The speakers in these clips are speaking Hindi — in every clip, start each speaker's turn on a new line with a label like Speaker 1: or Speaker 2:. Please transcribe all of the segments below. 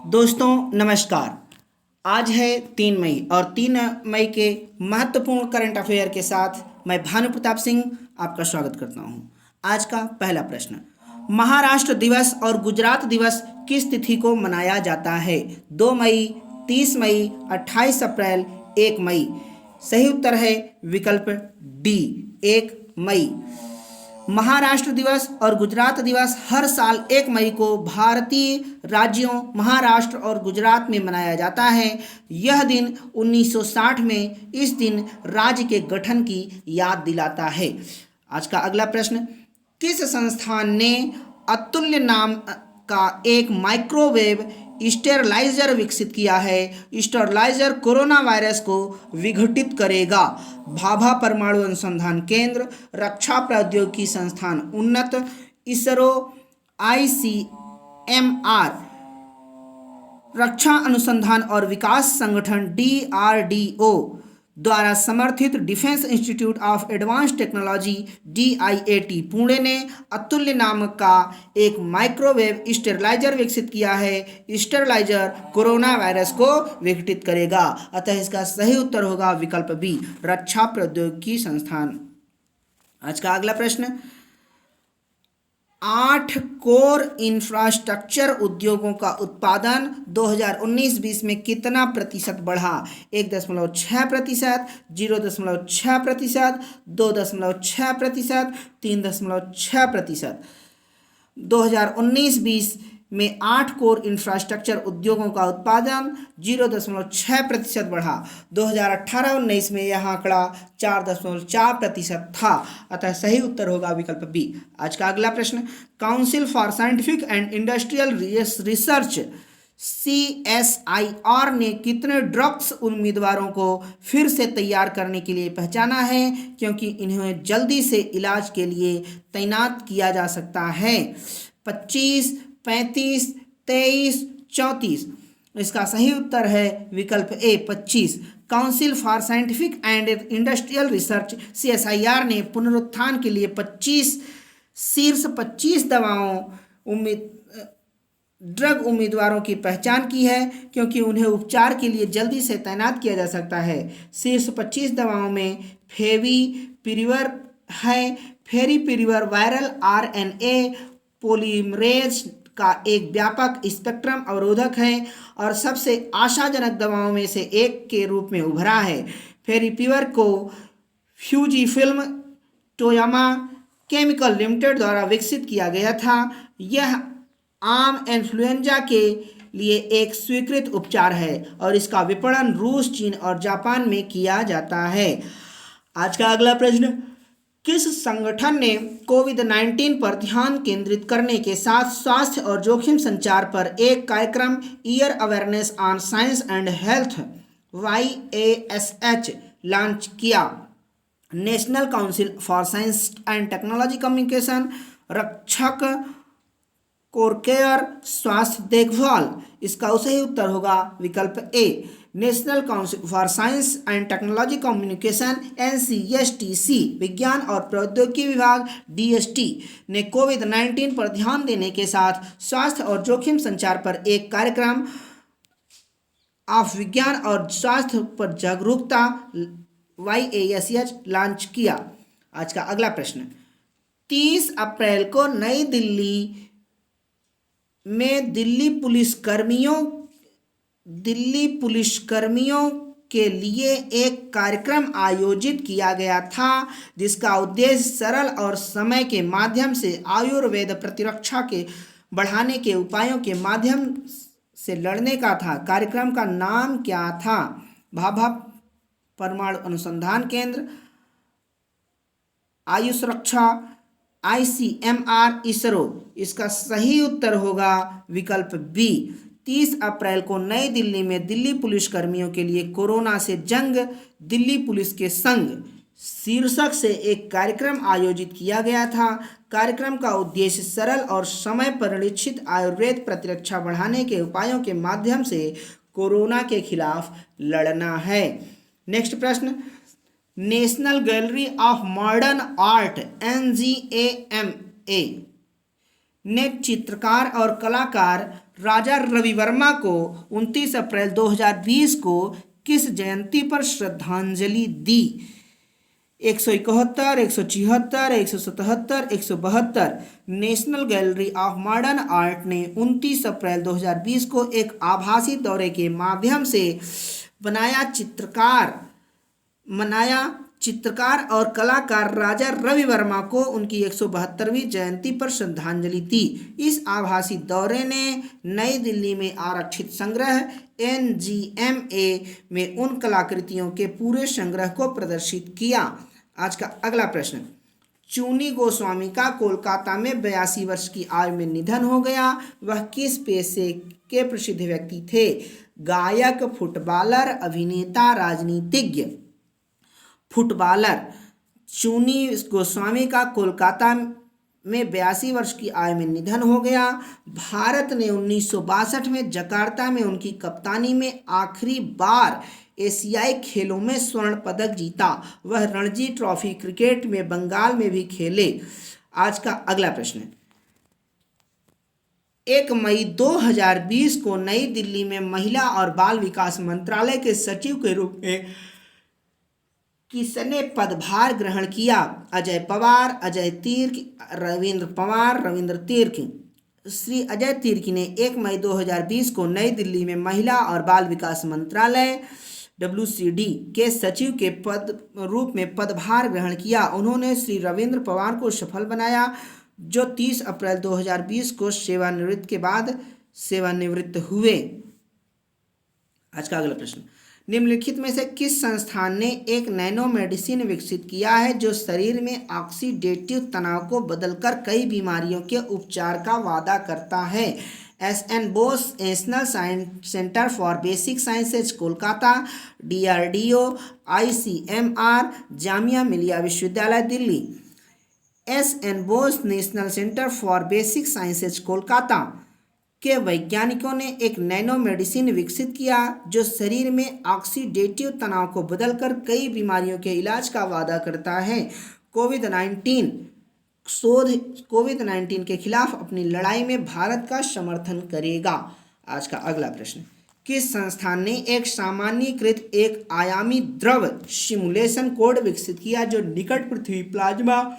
Speaker 1: दोस्तों नमस्कार। आज है 3 मई और 3 मई के महत्वपूर्ण करंट अफेयर के साथ मैं भानु प्रताप सिंह आपका स्वागत करता हूं। आज का पहला प्रश्न, महाराष्ट्र दिवस और गुजरात दिवस किस तिथि को मनाया जाता है? 2 मई, 30 मई, 28 अप्रैल, 1 मई। सही उत्तर है विकल्प डी, 1 मई। महाराष्ट्र दिवस और गुजरात दिवस हर साल 1 मई को भारतीय राज्यों महाराष्ट्र और गुजरात में मनाया जाता है। यह दिन 1960 में इस दिन राज्य के गठन की याद दिलाता है। आज का अगला प्रश्न, किस संस्थान ने अतुल्य नाम का एक माइक्रोवेव स्टेरलाइजर विकसित किया है? स्टेरलाइजर कोरोना वायरस को विघटित करेगा। भाभा परमाणु अनुसंधान केंद्र, रक्षा प्रौद्योगिकी संस्थान उन्नत, इसरो, ICMR, रक्षा अनुसंधान और विकास संगठन DRDO द्वारा समर्थित defence institute of advance technology DIAT Pune ने अतुल्य नामक का एक माइक्रोवेव स्टेरलाइजर विकसित किया है। स्टेरलाइजर कोरोना वायरस को विघटित करेगा, अतः इसका सही उत्तर होगा विकल्प बी, रक्षा प्रौद्योगिकी संस्थान। आज का अगला प्रश्न, 8 कोर इंफ्रास्ट्रक्चर उद्योगों का उत्पादन 2019-20 में कितना प्रतिशत बढ़ा? 1.6%, 0.6%, 2.6%, 3.6%। 2019-20 में 8 कोर इंफ्रास्ट्रक्चर उद्योगों का उत्पादन 0.6% बढ़ा। 2018-19 में यह आंकड़ा 4.4% था, अतः सही उत्तर होगा विकल्प बी। आज का अगला प्रश्न, council for scientific and industrial research CSIR ने कितने ड्रग्स उम्मीदवारों को फिर से तैयार करने के लिए पहचाना है क्योंकि इन्हें जल्दी से इलाज के लिए तैनात किया जा सकता है? 25, 35, 23, 34। इसका सही उत्तर है विकल्प ए, 25। Council for scientific and industrial research CSIR ने पुनरुत्थान के लिए 25 शीर्ष 25 ड्रग उम्मीदवारों की पहचान की है क्योंकि उन्हें उपचार के लिए जल्दी से तैनात किया जा सकता है। शीर्ष 25 दवाओं में फेविपिरिवर है। फेविपिरिवर वायरल RNA पॉलीमरेज का एक व्यापक स्पेक्ट्रम अवरोधक है और सबसे आशाजनक दवाओं में से एक के रूप में उभरा है। फेविपिरिवर को फ्यूजीफिल्म टोयामा केमिकल लिमिटेड द्वारा विकसित किया गया था। यह आम इन्फ्लुएंजा के लिए एक स्वीकृत उपचार है और इसका विपणन रूस, चीन और जापान में किया जाता है। आज का अगला प्रश्न, किस संगठन ने कोविड-19 पर ध्यान केंद्रित करने के साथ स्वास्थ्य और जोखिम संचार पर एक कार्यक्रम year awareness on science and health YASH launch किया? National council for science and technology communication, रक्षक कोरकेयर, स्वास्थ्य देखभाल। इसका सही उत्तर होगा विकल्प A, national council for science and technology communication NCSTC। विज्ञान और प्रौद्योगिकी विभाग DST ने कोविड-19 पर ध्यान देने के साथ स्वास्थ्य और जोखिम संचार पर एक कार्यक्रम ऑफ विज्ञान और स्वास्थ्य पर जागरूकता YASH लॉन्च किया। आज का अगला प्रश्न, 30 अप्रैल को नई दिल्ली में दिल्ली पुलिसकर्मियों के लिए एक कार्यक्रम आयोजित किया गया था जिसका उद्देश्य सरल और समय के माध्यम से आयुर्वेद प्रतिरक्षा के बढ़ाने के उपायों के माध्यम से लड़ने का था। कार्यक्रम का नाम क्या था? भाभा परमाणु अनुसंधान केंद्र, आयुष रक्षा, ICMR, इसरो। इसका सही उत्तर होगा विकल्प बी। 30 अप्रैल को नई दिल्ली में दिल्ली पुलिसकर्मियों के लिए कोरोना से जंग, दिल्ली पुलिस के संग शीर्षक से एक कार्यक्रम आयोजित किया गया था। कार्यक्रम का उद्देश्य सरल और समय परिलक्षित आयुर्वेद प्रतिरक्षा बढ़ाने के उपायों के माध्यम से कोरोना के खिलाफ लड़ना है। नेक्स्ट प्रश्न, national gallery of modern art NGAMA ने चित्रकार और कलाकार राजा रवि वर्मा को 29 अप्रैल 2020 को किस जयंती पर श्रद्धांजलि दी? 171, 174, 177, 172। National gallery of modern art ने 29 अप्रैल 2020 को एक आभासी दौरे के माध्यम से मनाया चित्रकार और कलाकार राजा रवि वर्मा को उनकी 172वीं जयंती पर श्रद्धांजलि दी। इस आभासी दौरे ने नई दिल्ली में आरक्षित संग्रह NGMA में उन कलाकृतियों के पूरे संग्रह को प्रदर्शित किया। आज का अगला प्रश्न, चूनी गोस्वामी का कोलकाता में 82 वर्ष की आयु में निधन हो गया। वह किस पेशे के प्रसिद्ध व्यक्ति थे? गायक, फुटबॉलर, अभिनेता, राजनीतिज्ञ। फुटबॉलर। चूनी गोस्वामी का कोलकाता में 82 वर्ष की आयु में निधन हो गया। भारत ने 1962 में जकार्ता में उनकी कप्तानी में आखिरी बार एशियाई खेलों में स्वर्ण पदक जीता। वह रणजी ट्रॉफी क्रिकेट में बंगाल में भी खेले। आज का अगला प्रश्न, 1 मई 2020 को नई दिल्ली में महिला और बाल विकास मंत्रालय के सचिव के रूप में किसने पदभार ग्रहण किया? अजय पवार, अजय तिर्की, रविंद्र पवार, रविंद्र तिर्की। श्री अजय तिर्की ने 1 मई 2020 को नई दिल्ली में महिला और बाल विकास मंत्रालय WCD के सचिव के पद रूप में पदभार ग्रहण किया। उन्होंने श्री रविंद्र पवार को सफल बनाया, जो 30 अप्रैल 2020 को सेवानिवृत्ति के बाद सेवानिवृत्त हुए। आज का अगला प्रश्न, निम्नलिखित में से किस संस्थान ने एक नैनो मेडिसिन विकसित किया है जो शरीर में ऑक्सीडेटिव तनाव को बदलकर कई बीमारियों के उपचार का वादा करता है? SN Bose national centre for basic sciences Kolkata, DRDO, ICMR, Jamia Millia विश्वविद्यालय Delhi. SN Bose national centre for basic sciences Kolkata के वैज्ञानिकों ने एक नैनो मेडिसिन विकसित किया जो शरीर में ऑक्सीडेटिव तनाव को बदलकर कई बीमारियों के इलाज का वादा करता है। कोविड-19 के खिलाफ अपनी लड़ाई में भारत का समर्थन करेगा। आज का अगला प्रश्न, किस संस्थान ने एक सामान्यीकृत एक आयामी द्रव सिमुलेशन कोड विकसित किया जो निकट पृथ्वी प्लाज्मा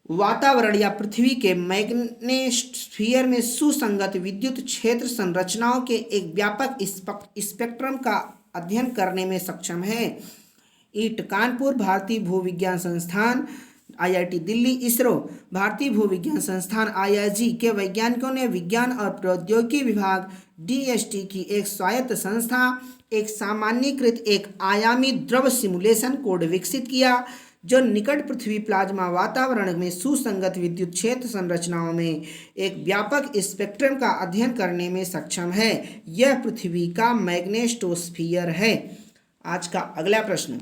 Speaker 1: वातावरण या पृथ्वी के मैग्नेटोस्फीयर में सुसंगत विद्युत क्षेत्र संरचनाओं के एक व्यापक स्पेक्ट्रम का अध्ययन करने में सक्षम है? ईट कानपुर, भारतीय भूविज्ञान संस्थान IIT दिल्ली, इसरो। भारतीय भूविज्ञान संस्थान IIG के वैज्ञानिकों ने विज्ञान और प्रौद्योगिकी विभाग DST की एक स्वायत्त संस्था एक सामान्यीकृत एक आयामी द्रव सिमुलेशन कोड विकसित किया जो निकट पृथ्वी प्लाज्मा वातावरण में सुसंगत विद्युत क्षेत्र संरचनाओं में एक व्यापक स्पेक्ट्रम का अध्ययन करने में सक्षम है। यह पृथ्वी का मैग्नेटोस्फीयर है। आज का अगला प्रश्न,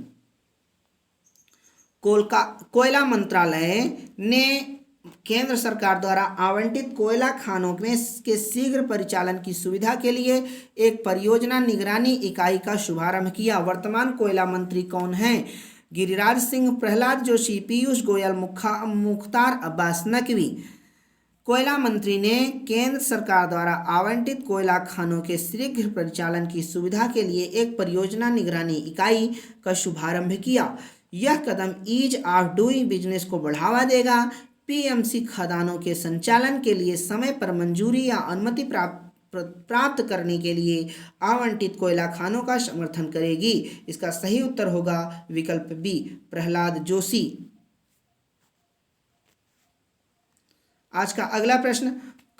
Speaker 1: कोयला मंत्रालय ने केंद्र सरकार द्वारा आवंटित कोयला खानों में के शीघ्र परिचालन की सुविधा के लिए एक परियोजना निगरानी इकाई का शुभारंभ किया। वर्तमान कोयला मंत्री कौन हैं? गिरिराज सिंह, प्रहलाद जोशी, पीयूष गोयल, मुख्तार अब्बास नकवी। कोयला मंत्री ने केंद्र सरकार द्वारा आवंटित कोयला खानों के शीघ्र परिचालन की सुविधा के लिए एक परियोजना निगरानी इकाई का शुभारंभ किया। यह कदम ईज ऑफ डूइंग बिजनेस को बढ़ावा देगा, PMC खदानों के संचालन के लिए समय पर मंजूरी या अनुमति प्राप्त करने के लिए आवंटित कोयला खानों का समर्थन करेगी। इसका सही उत्तर होगा विकल्प बी, प्रहलाद जोशी। आज का अगला प्रश्न,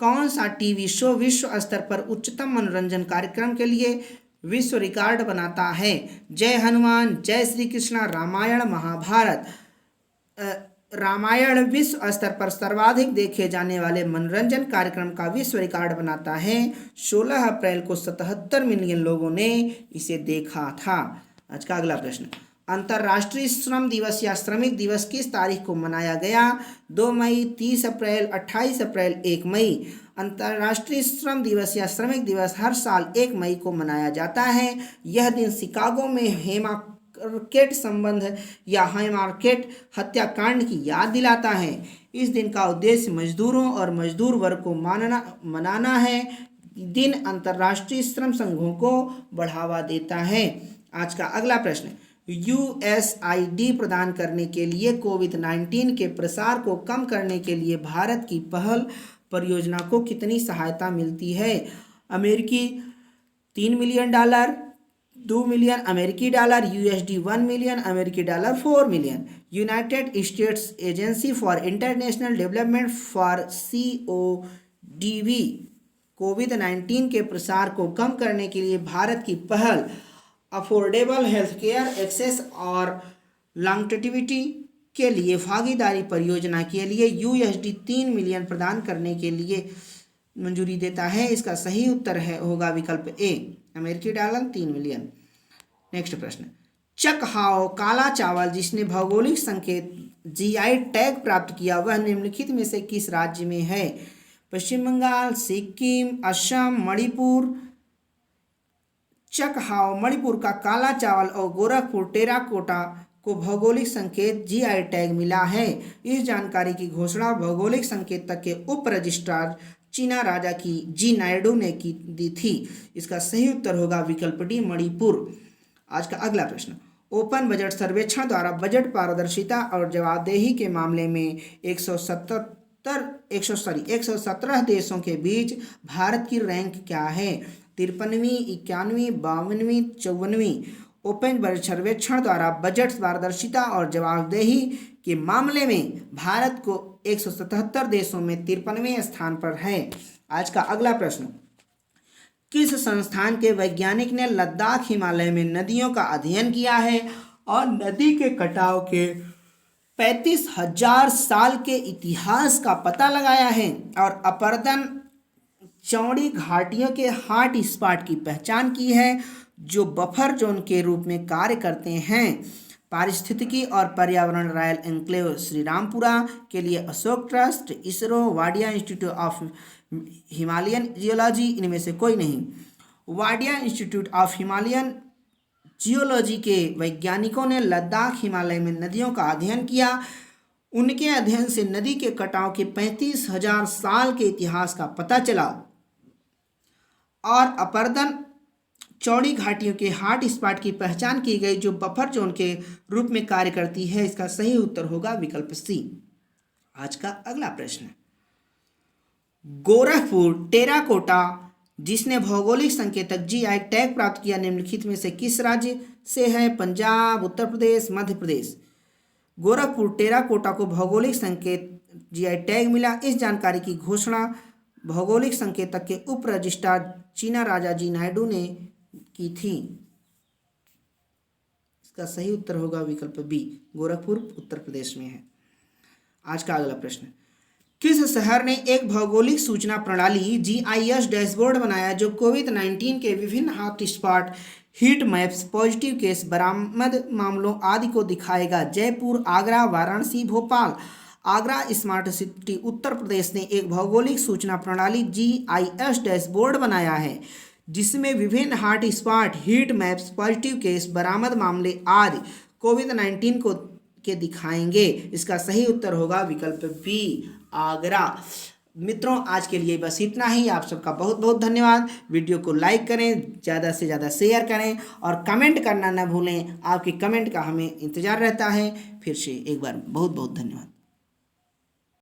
Speaker 1: कौन सा टीवी शो विश्व स्तर पर उच्चतम मनोरंजन कार्यक्रम के लिए विश्व रिकॉर्ड बनाता है? जय हनुमान, जय श्री कृष्णा, रामायण, महाभारत। रामायण विश्व स्तर पर सर्वाधिक देखे जाने वाले मनोरंजन कार्यक्रम का विश्व रिकॉर्ड बनाता है। 16 अप्रैल को 77 मिलियन लोगों ने इसे देखा था। आज का अगला प्रश्न, अंतर्राष्ट्रीय श्रम दिवस या श्रमिक दिवस किस तारीख को मनाया गया? 2 मई, 30 अप्रैल, 28 अप्रैल, 1 मई। अंतर्राष्ट्रीय श्रम दिवस या श्रमिक दिवस हर साल 1 मई को मनाया जाता है। यह दिन शिकागो में हेमार्केट संबंध या हेमार्केट हत्याकांड की याद दिलाता है। इस दिन का उद्देश्य मजदूरों और मजदूर वर्ग को मनाना है दिन अंतर्राष्ट्रीय श्रम संघों को बढ़ावा देता है। आज का अगला प्रश्न, यूएसआईडी प्रदान करने के लिए कोविड-19 के प्रसार को कम करने के लिए भारत की पहल परियोजना को कितनी सहायता मिलती है? अमेरिकी $3 मिलियन, $2 मिलियन अमेरिकी डॉलर, यूएसडी $1 मिलियन, अमेरिकी dollar $4 million. United states agency for international development for CODV कोविड-19 के प्रसार को कम करने के लिए भारत की पहल अफोर्डेबल हेल्थ केयर एक्सेस और लॉन्गेटिविटी के लिए भागीदारी परियोजना के लिए यूएसडी $3 मिलियन प्रदान करने के लिए मंजूरी देता है। इसका सही उत्तर होगा विकल्प ए, अमेरिकी डॉलर $3 मिलियन। नेक्स्ट प्रश्न, चक हाओ काला चावल जिसने भौगोलिक संकेत जीआई टैग प्राप्त किया वह निम्नलिखित में से किस राज्य में है? पश्चिम बंगाल, सिक्किम, असम, मणिपुर। चक हाओ मणिपुर का काला चावल और गोरखपुर टेराकोटा को भौगोलिक संकेत जीआई टैग मिला है। इस जानकारी की घोषणा भौगोलिक संकेतक के उप रजिस्ट्रार चीना राजा की जी नायडू ने दी थी। इसका सही उत्तर होगा विकल्प डी, मणिपुर। आज का अगला प्रश्न, ओपन बजट सर्वेक्षण द्वारा बजट पारदर्शिता और जवाबदेही के मामले में 117 देशों के बीच भारत की रैंक क्या है? 53वीं, 91वीं, 52वीं, 54वीं। ओपन बजट सर्वेक्षण द्वारा बजट पारदर्शिता और जवाबदेही के मामले में भारत को 177 देशों में 53वें स्थान पर है। आज का अगला प्रश्न, किस संस्थान के वैज्ञानिक ने लद्दाख हिमालय में नदियों का अध्ययन किया है और नदी के कटाव के 35,000 साल के इतिहास का पता लगाया है और अपरदन चौड़ी घाटियों के हॉट स्पॉट की पहचान की है जो बफर जोन के रूप में कार्य करते हैं? पारिस्थितिकी और पर्यावरण रॉयल एन्क्लेव श्रीरामपुरा के लिए Ashok trust, ISRO, Wadia institute of Himalayan geology, इनमें से कोई नहीं। Wadia institute of Himalayan geology के वैज्ञानिकों ने लद्दाख हिमालय में नदियों का अध्ययन किया। उनके अध्ययन से नदी के कटाव के 35,000 साल के इतिहास का पता चला और अपरदन चौड़ी घाटियों के हॉट स्पॉट की पहचान की गई जो बफर जोन के रूप में कार्य करती है। इसका सही उत्तर होगा विकल्प सी। आज का अगला प्रश्न, गोरखपुर टेराकोटा जिसने भौगोलिक संकेतक जीआई टैग प्राप्त किया निम्नलिखित में से किस राज्य से है? पंजाब, उत्तर प्रदेश, मध्य प्रदेश। गोरखपुर टेराकोटा को भौगोलिक संकेत जीआई टैग मिला। इस जानकारी की घोषणा भौगोलिक संकेतक के उप रजिस्ट्रार चीना राजा जी नायडू ने की थी। इसका सही उत्तर होगा विकल्प बी, गोरखपुर उत्तर प्रदेश में है। आज का अगला प्रश्न, किस शहर ने एक भौगोलिक सूचना प्रणाली GIS डैशबोर्ड बनाया जो कोविड-19 के विभिन्न hot spot, heat maps, positive case, बरामद मामलों आदि को दिखाएगा? जयपुर, आगरा, वाराणसी, भोपाल। आगरा स्मार्ट सिटी उत्तर प्रदेश ने एक भौगोलिक सूचना प्रणाली GIS डैशबोर्ड बनाया है जिसमें विभिन्न hot spot, heat maps, positive case, बरामद मामले आदि कोविड-19 के दिखाएंगे। इसका सही उत्तर होगा विकल्प बी, आगरा। मित्रों, आज के लिए बस इतना ही। आप सबका बहुत बहुत धन्यवाद। वीडियो को लाइक करें, ज़्यादा से ज़्यादा शेयर करें और कमेंट करना न भूलें। आपके कमेंट का हमें इंतज़ार रहता है। फिर से एक बार बहुत बहुत धन्यवाद।